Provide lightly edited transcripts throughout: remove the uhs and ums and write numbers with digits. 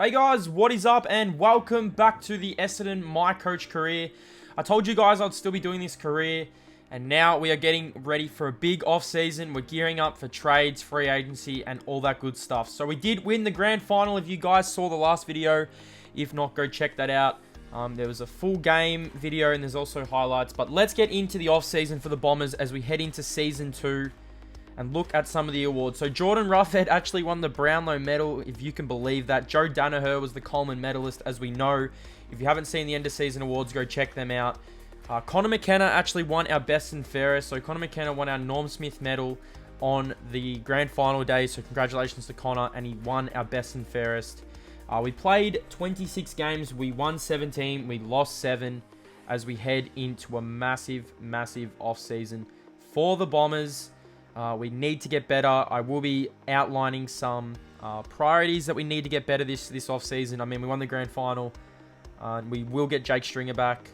Hey guys, what is up and welcome back to the Essendon My Coach career. I told you guys I'd still be doing this career and now we are getting ready for a big off season. We're gearing up for trades, free agency and all that good stuff. So we did win the grand final if you guys saw the last video. If not, go check that out. There was a full game video and there's also highlights. But let's get into the off season for the Bombers as we head into season 2. And look at some of the awards. So Jordan Roughead actually won the Brownlow medal, if you can believe that. Joe Daniher was the Coleman medalist, as we know. If you haven't seen the end of season awards, go check them out. Connor McKenna actually won our best and fairest. So Connor McKenna won our Norm Smith medal on the grand final day. So congratulations to Connor, and he won our best and fairest. We played 26 games. We won 17. We lost 7 as we head into a massive, massive off season for the Bombers. We need to get better. I will be outlining some priorities that we need to get better this off season. I mean, we won the grand final. We will get Jake Stringer back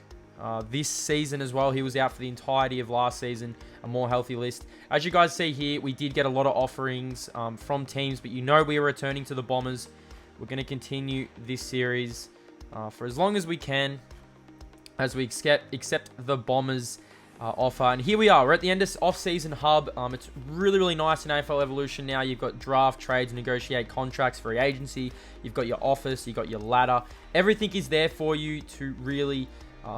this season as well. He was out for the entirety of last season. A more healthy list. As you guys see here, we did get a lot of offerings from teams, but you know we are returning to the Bombers. We're going to continue this series for as long as we can as we accept the Bombers offer. And here we are. We're at the end of off-season hub. It's really, really nice in AFL Evolution now. You've got draft, trades, negotiate contracts, free agency. You've got your office. You've got your ladder. Everything is there for you to really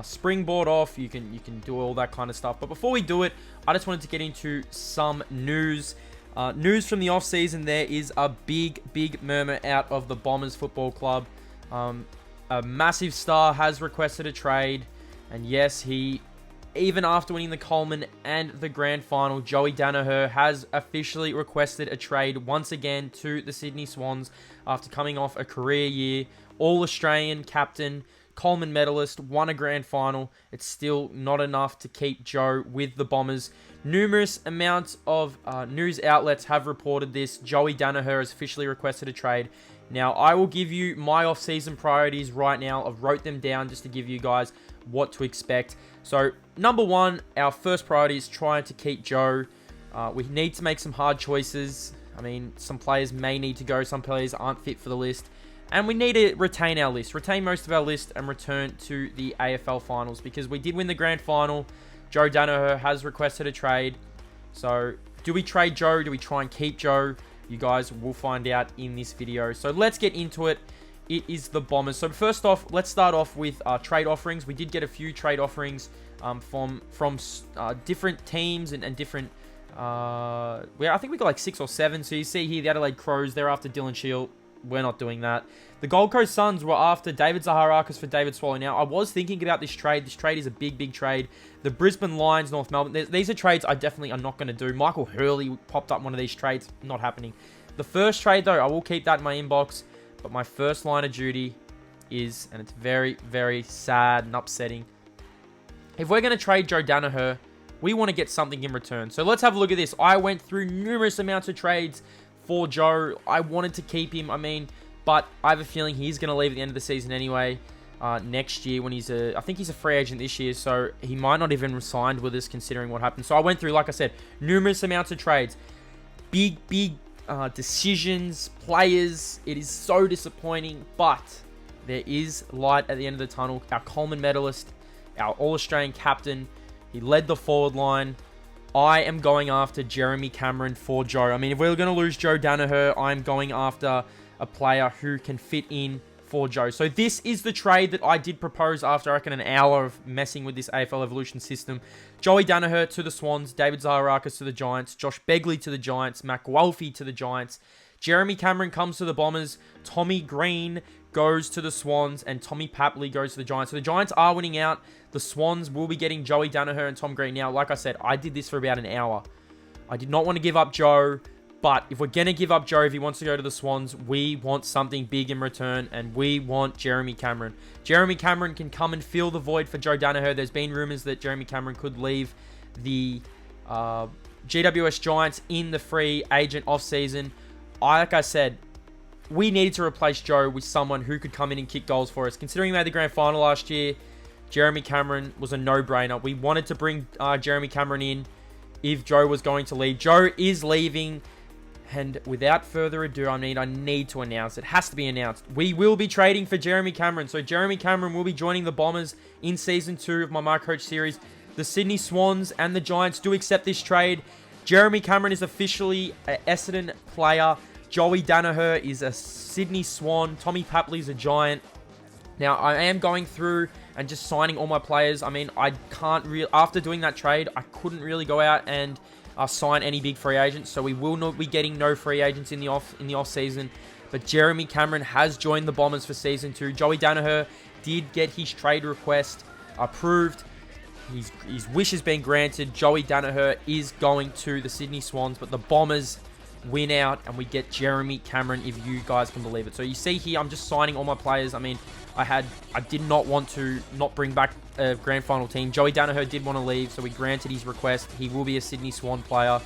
springboard off. You can do all that kind of stuff. But before we do it, I just wanted to get into some news. News from the off-season. There is a big, big murmur out of the Bombers Football Club. A massive star has requested a trade. And yes, even after winning the Coleman and the grand final, Joey Daniher has officially requested a trade once again to the Sydney Swans after coming off a career year. All-Australian captain, Coleman medalist, won a grand final. It's still not enough to keep Joe with the Bombers. Numerous amounts of news outlets have reported this. Joey Daniher has officially requested a trade. Now, I will give you my off-season priorities right now. I've wrote them down just to give you guys what to expect. So, number one, our first priority is trying to keep Joe. We need to make some hard choices. I mean, some players may need to go. Some players aren't fit for the list. And we need to retain our list. Retain most of our list and return to the AFL finals. Because we did win the grand final. Joe Daniher has requested a trade. So, do we trade Joe? Do we try and keep Joe? You guys will find out in this video. So, let's get into it. It is the Bombers. So first off, let's start off with trade offerings. We did get a few trade offerings from different teams and different... I think we got like 6 or 7. So you see here, the Adelaide Crows, they're after Dylan Shield. We're not doing that. The Gold Coast Suns were after David Zaharakis for David Swallow. Now, I was thinking about this trade. This trade is a big, big trade. The Brisbane Lions, North Melbourne. These are trades I definitely are not going to do. Michael Hurley popped up in one of these trades. Not happening. The first trade, though, I will keep that in my inbox. But my first line of duty is, and it's very, very sad and upsetting. If we're going to trade Joe Daniher, we want to get something in return. So let's have a look at this. I went through numerous amounts of trades for Joe. I wanted to keep him, but I have a feeling he's going to leave at the end of the season anyway. Next year when I think he's a free agent this year, so he might not even re-signed with us considering what happened. So I went through, like I said, numerous amounts of trades. Big decisions, players. It is so disappointing, but there is light at the end of the tunnel. Our Coleman medalist, our All-Australian captain, he led the forward line. I am going after Jeremy Cameron for Joe. I mean, if we're going to lose Joe Daniher, I'm going after a player who can fit in for Joe. So this is the trade that I did propose after, I reckon, an hour of messing with this AFL Evolution system. Joey Daniher to the Swans, David Zaharakis to the Giants, Josh Begley to the Giants, Mac Wolfe to the Giants, Jeremy Cameron comes to the Bombers, Tommy Green goes to the Swans, and Tommy Papley goes to the Giants. So the Giants are winning out. The Swans will be getting Joey Daniher and Tom Green. Now, like I said, I did this for about an hour. I did not want to give up Joe. But if we're going to give up Joe, if he wants to go to the Swans, we want something big in return, and we want Jeremy Cameron. Jeremy Cameron can come and fill the void for Joe Daniher. There's been rumours that Jeremy Cameron could leave the GWS Giants in the free agent off-season. Like I said, we needed to replace Joe with someone who could come in and kick goals for us. Considering we made the grand final last year, Jeremy Cameron was a no-brainer. We wanted to bring Jeremy Cameron in if Joe was going to leave. Joe is leaving. And without further ado, I need to announce, it has to be announced, we will be trading for Jeremy Cameron. So Jeremy Cameron will be joining the Bombers in Season 2 of my My Coach series. The Sydney Swans and the Giants do accept this trade. Jeremy Cameron is officially an Essendon player. Joey Daniher is a Sydney Swan. Tommy Papley's a Giant. Now, I am going through and just signing all my players. I mean, I can't really... After doing that trade, I couldn't really go out and sign any big free agents. So we will not be getting no free agents in the off season. But Jeremy Cameron has joined the Bombers for Season 2. Joey Daniher did get his trade request approved. His wish has been granted. Joey Daniher is going to the Sydney Swans, but the Bombers win out and we get Jeremy Cameron, if you guys can believe it. So you see here, I'm just signing all my players. I mean, I did not want to not bring back a grand final team. Joey Daniher did want to leave, so we granted his request. He will be a Sydney Swan player.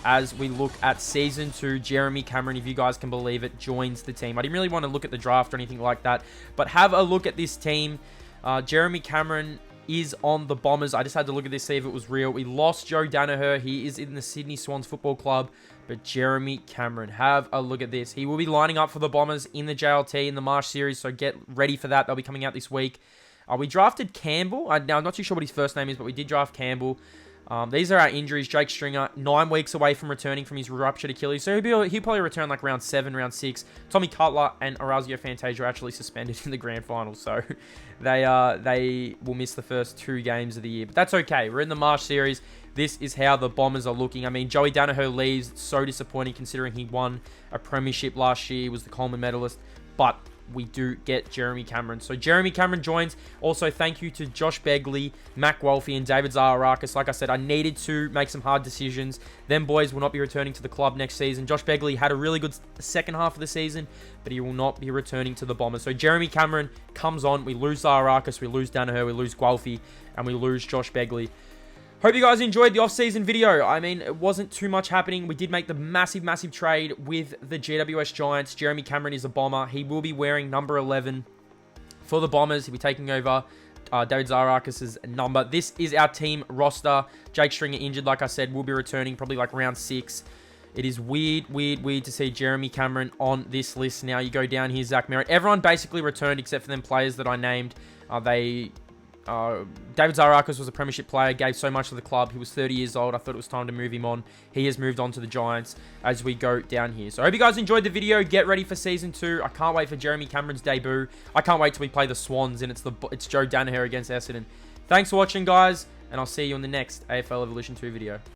As we look at Season 2, Jeremy Cameron, if you guys can believe it, joins the team. I didn't really want to look at the draft or anything like that, but have a look at this team. Jeremy Cameron is on the Bombers. I just had to look at this, see if it was real. We lost Joe Daniher. He is in the Sydney Swans Football Club. But Jeremy Cameron, have a look at this. He will be lining up for the Bombers in the JLT in the Marsh series, so get ready for that. They'll be coming out this week. We drafted Campbell. Now, I'm not too sure what his first name is, but we did draft Campbell. These are our injuries. Jake Stringer, 9 weeks away from returning from his ruptured Achilles. So he'll probably return like round 7, round 6. Tommy Cutler and Orazio Fantasia are actually suspended in the grand final. So they will miss the first 2 games of the year. But that's okay. We're in the Marsh series. This is how the Bombers are looking. I mean, Joey Daniher leaves. It's so disappointing considering he won a premiership last year. He was the Coleman medalist. But we do get Jeremy Cameron. So Jeremy Cameron joins. Also, thank you to Josh Begley, Mac Wolfe, and David Zaharakis. Like I said, I needed to make some hard decisions. Them boys will not be returning to the club next season. Josh Begley had a really good second half of the season, but he will not be returning to the Bombers. So Jeremy Cameron comes on. We lose Zaharakis, we lose Daniher, we lose Guelphy, and we lose Josh Begley. Hope you guys enjoyed the off-season video. I mean, it wasn't too much happening. We did make the massive trade with the GWS Giants. Jeremy Cameron is a Bomber. He will be wearing number 11 for the Bombers. He'll be taking over David Zaharakis' number. This is our team roster. Jake Stringer injured, like I said, will be returning probably like round 6. It is weird to see Jeremy Cameron on this list now. You go down here, Zach Merritt. Everyone basically returned except for them players that I named. David Zaharakis was a premiership player, gave so much to the club. He was 30 years old. I thought it was time to move him on. He has moved on to the Giants as we go down here. So I hope you guys enjoyed the video. Get ready for Season 2. I can't wait for Jeremy Cameron's debut. I can't wait till we play the Swans and it's Joe Daniher against Essendon. Thanks for watching, guys, and I'll see you in the next AFL Evolution 2 video.